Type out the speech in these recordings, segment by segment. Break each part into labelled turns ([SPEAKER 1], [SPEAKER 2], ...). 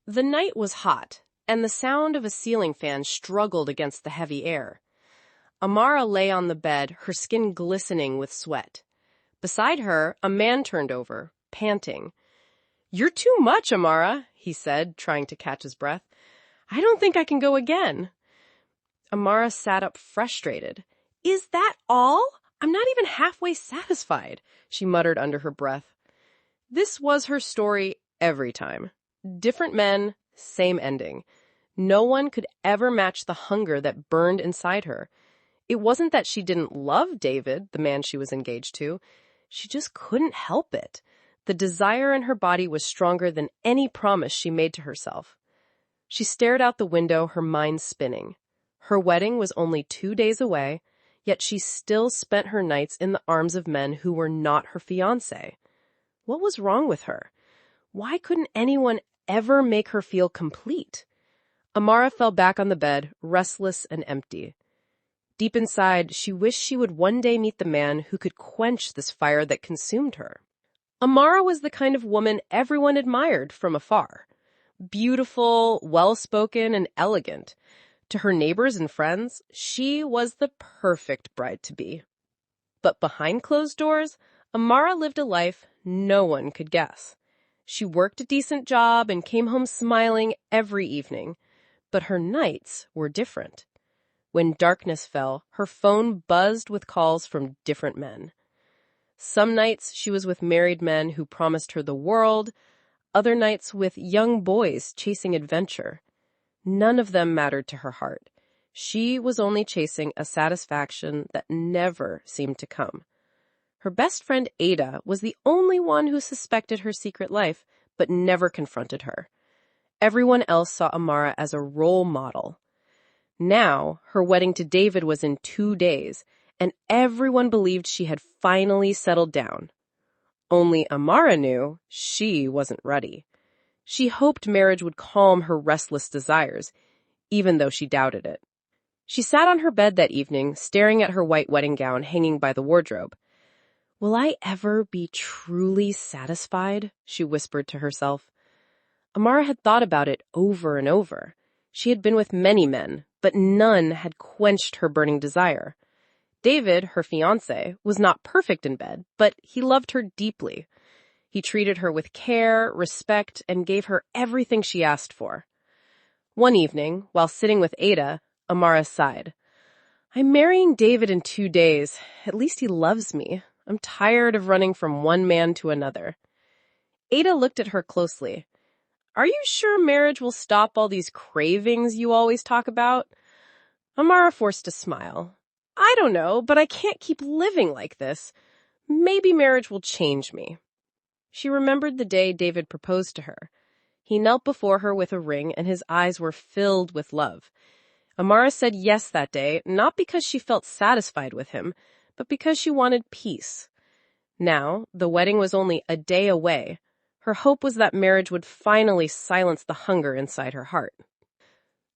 [SPEAKER 1] The night was hot, and the sound of a ceiling fan struggled against the heavy air. Amara lay on the bed, her skin glistening with sweat. Beside her, a man turned over, panting. "You're too much, Amara," he said, trying to catch his breath. "I don't think I can go again." Amara sat up frustrated. "Is that all? I'm not even halfway satisfied," she muttered under her breath. This was her story every time. Different men, same ending. No one could ever match the hunger that burned inside her. It wasn't that she didn't love David, the man she was engaged to. She just couldn't help it. The desire in her body was stronger than any promise she made to herself. She stared out the window, her mind spinning. Her wedding was only 2 days away, yet she still spent her nights in the arms of men who were not her fiancé. What was wrong with her? Why couldn't anyone ever make her feel complete? Amara fell back on the bed, restless and empty. Deep inside, she wished she would one day meet the man who could quench this fire that consumed her. Amara was the kind of woman everyone admired from afar. Beautiful, well-spoken, and elegant. To her neighbors and friends, she was the perfect bride-to-be. But behind closed doors, Amara lived a life no one could guess. She worked a decent job and came home smiling every evening. But her nights were different. When darkness fell, her phone buzzed with calls from different men. Some nights she was with married men who promised her the world, other nights with young boys chasing adventure. None of them mattered to her heart. She was only chasing a satisfaction that never seemed to come. Her best friend Ada was the only one who suspected her secret life, but never confronted her. Everyone else saw Amara as a role model. Now, her wedding to David was in 2 days, and everyone believed she had finally settled down. Only Amara knew she wasn't ready. She hoped marriage would calm her restless desires, even though she doubted it. She sat on her bed that evening, staring at her white wedding gown hanging by the wardrobe. "Will I ever be truly satisfied?" she whispered to herself. Amara had thought about it over and over. She had been with many men, but none had quenched her burning desire. David, her fiancé, was not perfect in bed, but he loved her deeply. He treated her with care, respect, and gave her everything she asked for. One evening, while sitting with Ada, Amara sighed. "I'm marrying David in 2 days. At least he loves me. I'm tired of running from one man to another." Ada looked at her closely. "Are you sure marriage will stop all these cravings you always talk about?" Amara forced a smile. "I don't know, but I can't keep living like this. Maybe marriage will change me." She remembered the day David proposed to her. He knelt before her with a ring, and his eyes were filled with love. Amara said yes that day, not because she felt satisfied with him, but because she wanted peace. Now, the wedding was only a day away. Her hope was that marriage would finally silence the hunger inside her heart.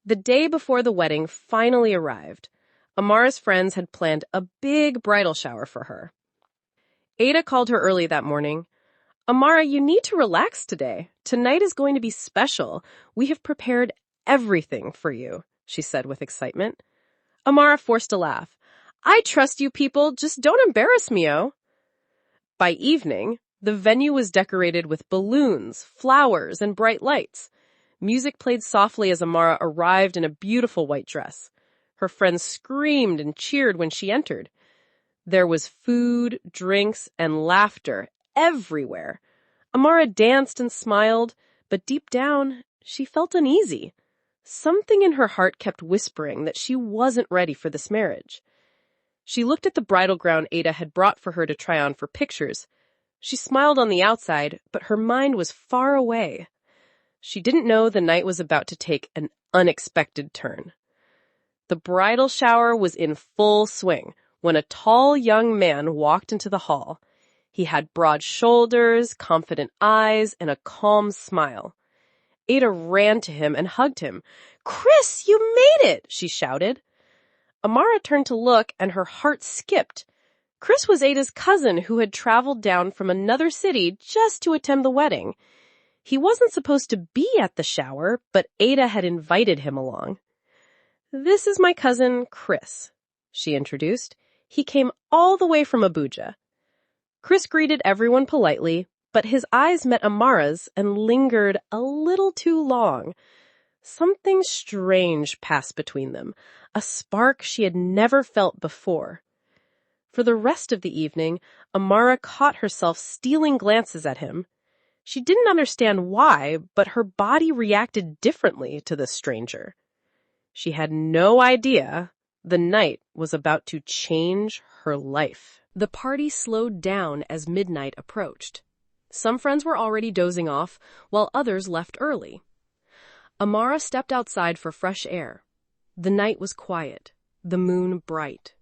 [SPEAKER 1] The day before the wedding finally arrived. Amara's friends had planned a big bridal shower for her. Ada called her early that morning. "Amara, you need to relax today. Tonight is going to be special. We have prepared everything for you," she said with excitement. Amara forced a laugh. "I trust you people. Just don't embarrass me, oh." By evening, the venue was decorated with balloons, flowers, and bright lights. Music played softly as Amara arrived in a beautiful white dress. Her friends screamed and cheered when she entered. There was food, drinks, and laughter everywhere. Amara danced and smiled, but deep down, she felt uneasy. Something in her heart kept whispering that she wasn't ready for this marriage. She looked at the bridal gown Ada had brought for her to try on for pictures. She smiled on the outside, but her mind was far away. She didn't know the night was about to take an unexpected turn. The bridal shower was in full swing when a tall young man walked into the hall. He had broad shoulders, confident eyes, and a calm smile. Ada ran to him and hugged him. "Chris, you made it!" she shouted. Amara turned to look, and her heart skipped. Chris was Ada's cousin who had traveled down from another city just to attend the wedding. He wasn't supposed to be at the shower, but Ada had invited him along. "This is my cousin, Chris," she introduced. "He came all the way from Abuja." Chris greeted everyone politely, but his eyes met Amara's and lingered a little too long. Something strange passed between them, a spark she had never felt before. For the rest of the evening, Amara caught herself stealing glances at him. She didn't understand why, but her body reacted differently to this stranger. She had no idea the night was about to change her life. The party slowed down as midnight approached. Some friends were already dozing off, while others left early. Amara stepped outside for fresh air. The night was quiet, the moon bright.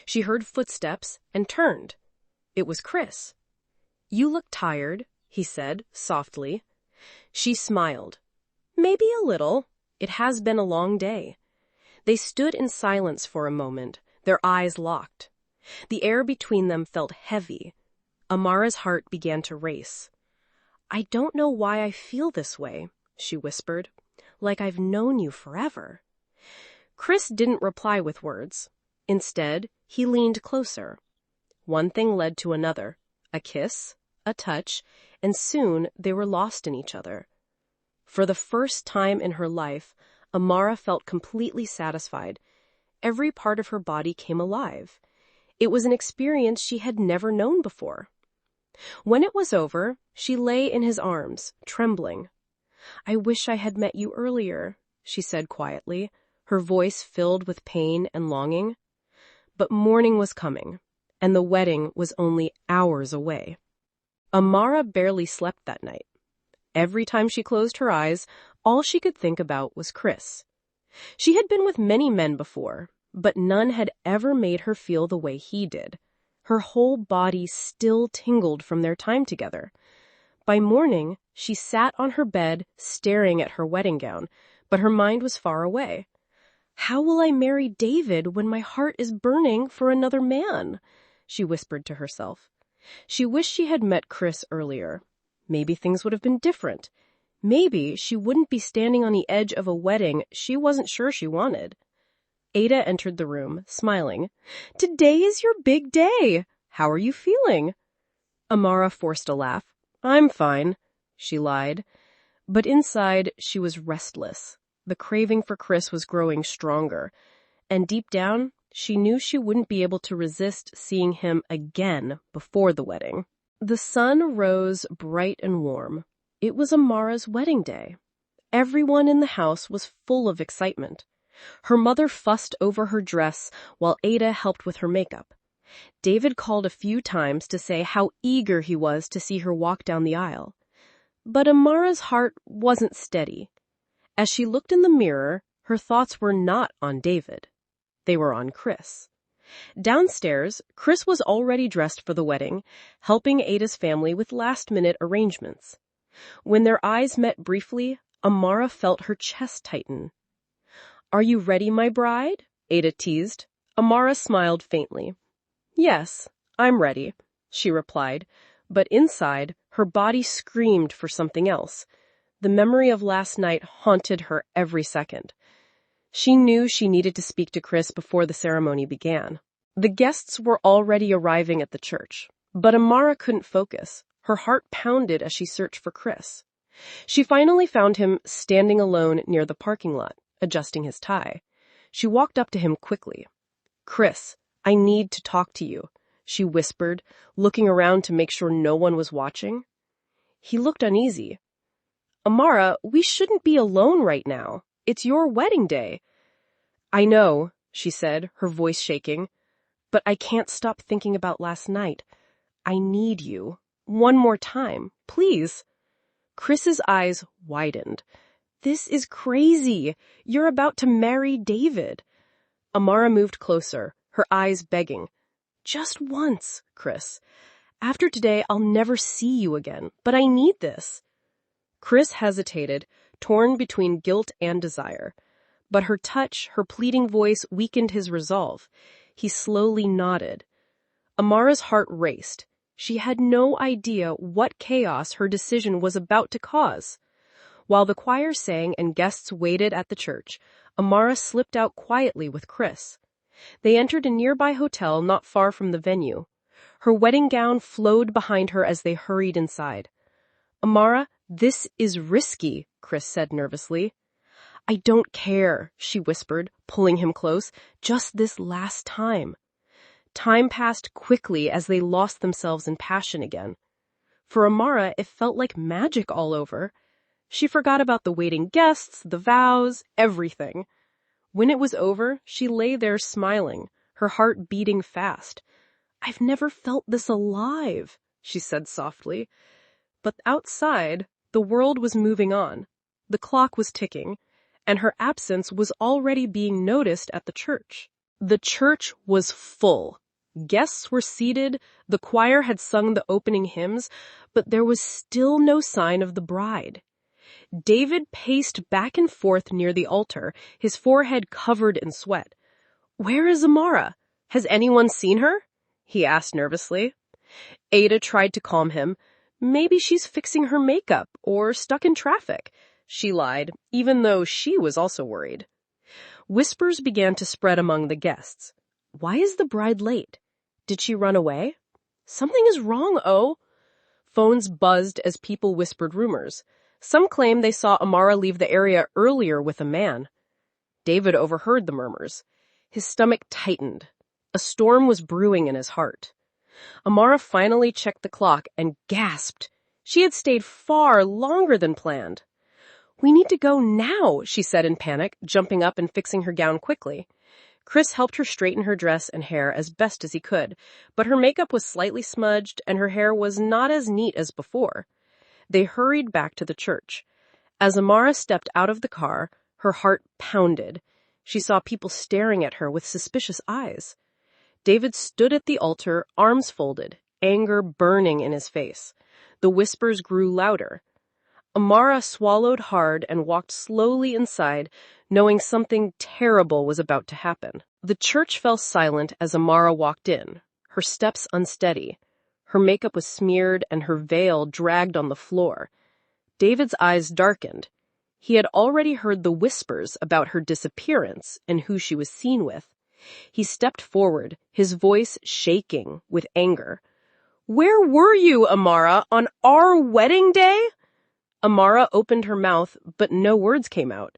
[SPEAKER 1] She heard footsteps and turned. It was Chris. "You look tired," he said softly. She smiled. "Maybe a little. It has been a long day." They stood in silence for a moment, their eyes locked. The air between them felt heavy. Amara's heart began to race. "I don't know why I feel this way," she whispered, "like I've known you forever." Chris didn't reply with words. Instead, he leaned closer. One thing led to another, a kiss, a touch, and soon they were lost in each other. For the first time in her life, Amara felt completely satisfied. Every part of her body came alive. It was an experience she had never known before. When it was over, she lay in his arms, trembling. "I wish I had met you earlier," she said quietly, her voice filled with pain and longing. But morning was coming, and the wedding was only hours away. Amara barely slept that night. Every time she closed her eyes, all she could think about was Chris. She had been with many men before, but none had ever made her feel the way he did. Her whole body still tingled from their time together. By morning, she sat on her bed staring at her wedding gown, but her mind was far away. "How will I marry David when my heart is burning for another man?" she whispered to herself. She wished she had met Chris earlier. Maybe things would have been different. Maybe she wouldn't be standing on the edge of a wedding she wasn't sure she wanted. Ada entered the room, smiling. "Today is your big day. How are you feeling?" Amara forced a laugh. "I'm fine," she lied. But inside, she was restless. The craving for Chris was growing stronger. And deep down, she knew she wouldn't be able to resist seeing him again before the wedding. The sun rose bright and warm. It was Amara's wedding day. Everyone in the house was full of excitement. Her mother fussed over her dress while Ada helped with her makeup. David called a few times to say how eager he was to see her walk down the aisle. But Amara's heart wasn't steady. As she looked in the mirror, her thoughts were not on David. They were on Chris. Downstairs, Chris was already dressed for the wedding, helping Ada's family with last-minute arrangements. When their eyes met briefly, Amara felt her chest tighten. "Are you ready, my bride?" Ada teased. Amara smiled faintly. "Yes, I'm ready," she replied, but inside, her body screamed for something else. The memory of last night haunted her every second. She knew she needed to speak to Chris before the ceremony began. The guests were already arriving at the church, but Amara couldn't focus. Her heart pounded as she searched for Chris. She finally found him standing alone near the parking lot, adjusting his tie. She walked up to him quickly. "Chris, I need to talk to you," she whispered, looking around to make sure no one was watching. He looked uneasy. "Amara, we shouldn't be alone right now. It's your wedding day." "I know," she said, her voice shaking, "but I can't stop thinking about last night. I need you. One more time, please." Chris's eyes widened. "This is crazy. You're about to marry David." Amara moved closer, her eyes begging. "Just once, Chris. After today, I'll never see you again, but I need this." Chris hesitated, torn between guilt and desire. But her touch, her pleading voice weakened his resolve. He slowly nodded. Amara's heart raced. She had no idea what chaos her decision was about to cause. While the choir sang and guests waited at the church, Amara slipped out quietly with Chris. They entered a nearby hotel not far from the venue. Her wedding gown flowed behind her as they hurried inside. "Amara, this is risky," Chris said nervously. "I don't care," she whispered, pulling him close, "just this last time." Time passed quickly as they lost themselves in passion again. For Amara, it felt like magic all over. She forgot about the waiting guests, the vows, everything. When it was over, she lay there smiling, her heart beating fast. "I've never felt this alive," she said softly. But outside, the world was moving on. The clock was ticking, and her absence was already being noticed at the church. The church was full. Guests were seated, the choir had sung the opening hymns, but there was still no sign of the bride. David paced back and forth near the altar, his forehead covered in sweat. "Where is Amara? Has anyone seen her?" he asked nervously. Ada tried to calm him. "Maybe she's fixing her makeup or stuck in traffic," she lied, even though she was also worried. Whispers began to spread among the guests. "Why is the bride late? Did she run away? Something is wrong, oh." Phones buzzed as people whispered rumors. Some claimed they saw Amara leave the area earlier with a man. David overheard the murmurs. His stomach tightened. A storm was brewing in his heart. Amara finally checked the clock and gasped. She had stayed far longer than planned. "We need to go now," she said in panic, jumping up and fixing her gown quickly. Chris helped her straighten her dress and hair as best as he could, but her makeup was slightly smudged and her hair was not as neat as before. They hurried back to the church. As Amara stepped out of the car, her heart pounded. She saw people staring at her with suspicious eyes. David stood at the altar, arms folded, anger burning in his face. The whispers grew louder. Amara swallowed hard and walked slowly inside, knowing something terrible was about to happen. The church fell silent as Amara walked in, her steps unsteady. Her makeup was smeared and her veil dragged on the floor. David's eyes darkened. He had already heard the whispers about her disappearance and who she was seen with. He stepped forward, his voice shaking with anger. "Where were you, Amara, on our wedding day?" Amara opened her mouth, but no words came out.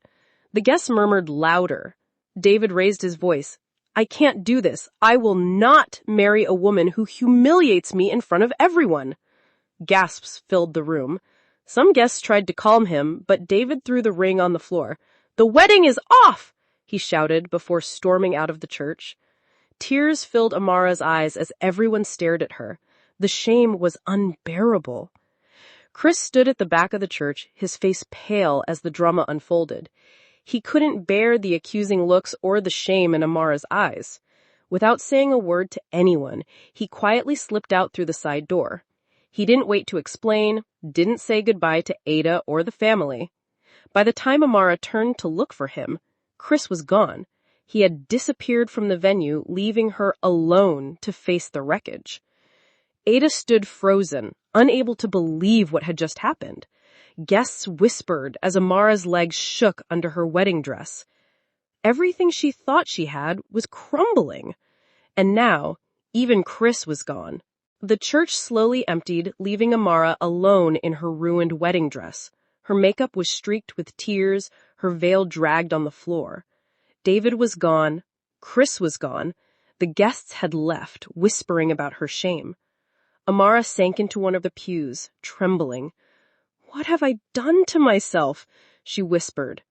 [SPEAKER 1] The guests murmured louder. David raised his voice. "I can't do this. I will not marry a woman who humiliates me in front of everyone." Gasps filled the room. Some guests tried to calm him, but David threw the ring on the floor. "The wedding is off!" he shouted before storming out of the church. Tears filled Amara's eyes as everyone stared at her. The shame was unbearable. Chris stood at the back of the church, his face pale as the drama unfolded. He couldn't bear the accusing looks or the shame in Amara's eyes. Without saying a word to anyone, he quietly slipped out through the side door. He didn't wait to explain, didn't say goodbye to Ada or the family. By the time Amara turned to look for him, Chris was gone. He had disappeared from the venue, leaving her alone to face the wreckage. Ada stood frozen, unable to believe what had just happened. Guests whispered as Amara's legs shook under her wedding dress. Everything she thought she had was crumbling. And now, even Chris was gone. The church slowly emptied, leaving Amara alone in her ruined wedding dress. Her makeup was streaked with tears, her veil dragged on the floor. David was gone. Chris was gone. The guests had left, whispering about her shame. Amara sank into one of the pews, trembling. "What have I done to myself?" she whispered.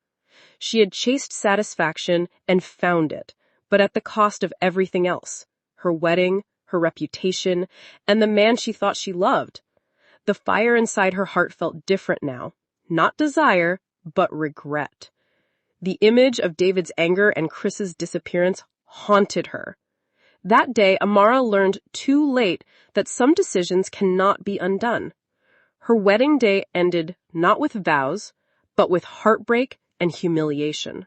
[SPEAKER 1] She had chased satisfaction and found it, but at the cost of everything else. Her wedding, her reputation, and the man she thought she loved. The fire inside her heart felt different now. Not desire, but regret. The image of David's anger and Chris's disappearance haunted her. That day, Amara learned too late that some decisions cannot be undone. Her wedding day ended not with vows, but with heartbreak and humiliation.